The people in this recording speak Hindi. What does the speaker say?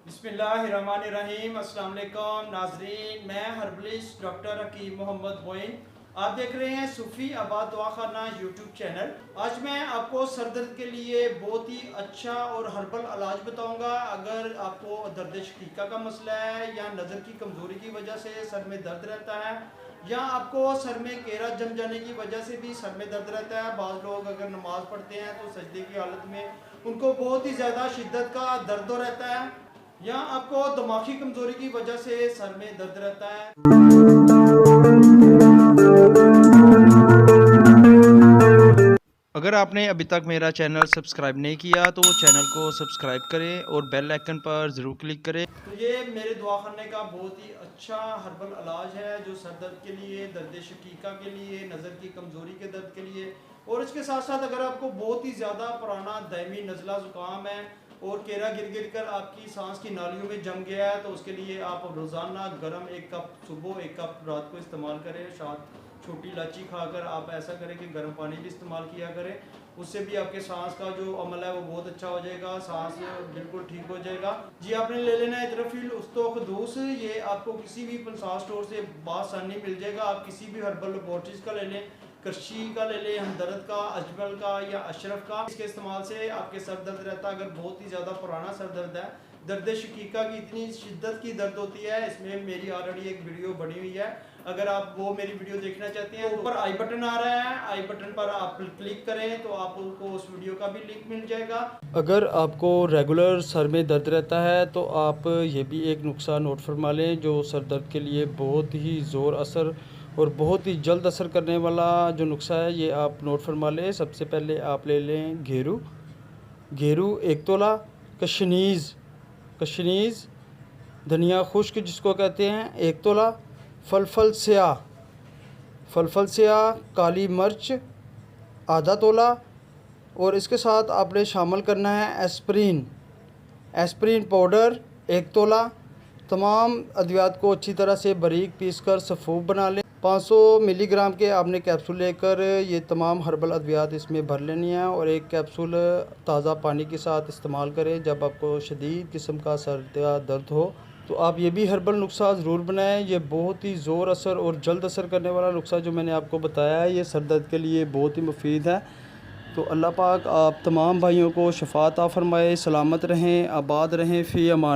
बिस्मिल्लाहिर्रहमानिर्रहीम। अस्सलाम वालेकुम नाजरीन, मैं हर्बलिस्ट डॉक्टर हकीम मोहम्मद मोइन। आप देख रहे हैं सूफ़ी आबाद दवाखाना यूट्यूब चैनल। आज मैं आपको सर दर्द के लिए बहुत ही अच्छा और हर्बल इलाज बताऊंगा। अगर आपको दर्द शकीका का मसला है या नज़र की कमज़ोरी की वजह से सर में दर्द रहता है या आपको सर में केरा जम जाने की वजह से भी सर में दर्द रहता है। बाज़ लोग अगर नमाज पढ़ते हैं तो सजदे की हालत में उनको बहुत ही ज़्यादा शिद्दत का दर्द रहता है या आपको दिमागी कमजोरी की वजह से सर में दर्द रहता है। अगर आपने अभी तक मेरा चैनल सब्सक्राइब नहीं किया तो वो चैनल को सब्सक्राइब करें और बेल आइकन पर ज़रूर क्लिक करें। तो ये मेरे दवाखाने का बहुत ही अच्छा हर्बल इलाज है जो सर दर्द के लिए, दर्द शकीका के लिए, नज़र की कमज़ोरी के दर्द के लिए, और इसके साथ साथ अगर आपको बहुत ही ज़्यादा पुराना दायमी नज़ला ज़ुकाम है और केरा गिर गिर कर आपकी सांस की नालियों में जम गया है तो उसके लिए आप रोज़ाना गर्म 1 कप सुबह 1 कप रात को इस्तेमाल करें। साथ छोटी इलायची खाकर आप ऐसा करें कि गर्म पानी भी इस्तेमाल किया करें। उससे भी आपके सांस का जो अमल है वो बहुत अच्छा हो जाएगा, सांस बिल्कुल ठीक हो जाएगा। जी आपने ले लेना है इतरफिल उस्तोखदूस। ये आपको किसी भी पंसार स्टोर से बासानी मिल जाएगा। आप किसी भी हर्बल लेबोरेटरीज का ले लें, कृषि का ले लें, हमदर्द का, अजमल का या अशरफ का। इसके इस्तेमाल से आपके सर दर्द रहता है। अगर बहुत ही ज़्यादा पुराना सर दर्द है, दर्द शकीका की इतनी शिद्दत की दर्द होती है, इसमें मेरी ऑलरेडी एक वीडियो बनी हुई है। अगर आप वो मेरी वीडियो देखना चाहते हैं, ऊपर आई बटन आ रहा है, आई बटन पर आप क्लिक करें तो आपको उस वीडियो का भी लिंक मिल जाएगा। अगर आपको रेगुलर सर में दर्द रहता है तो आप ये भी एक नुस्खा नोट फरमा लें जो सर दर्द के लिए बहुत ही ज़ोर असर और बहुत ही जल्द असर करने वाला जो नुस्खा है, ये आप नोट फरमा लें। सबसे पहले आप ले लें घेरू। घेरू 1 तोला, कशनीज़ धनिया खुश्क जिसको कहते हैं 1 तोला, फलफल स्याह, काली मिर्च आधा तोला, और इसके साथ आपने शामिल करना है एस्प्रीन पाउडर 1 तोला। तमाम अद्वियात को अच्छी तरह से बारीक पीसकर सफ़ूफ बना लें। 500 मिलीग्राम के आपने कैप्सूल लेकर ये तमाम हर्बल अद्वियात इसमें भर लेनी है और एक कैप्सूल ताज़ा पानी के साथ इस्तेमाल करें। जब आपको शदीद किस्म का सर या दर्द हो तो आप ये भी हर्बल नुस्खा ज़रूर बनाएं। ये बहुत ही ज़ोर असर और जल्द असर करने वाला नुस्खा जो मैंने आपको बताया है, ये सर दर्द के लिए बहुत ही मुफीद है। तो अल्लाह पाक आप तमाम भाइयों को शफ़ा अता फ़रमाए, सलामत रहें, आबाद रहें, फ़ी अमान।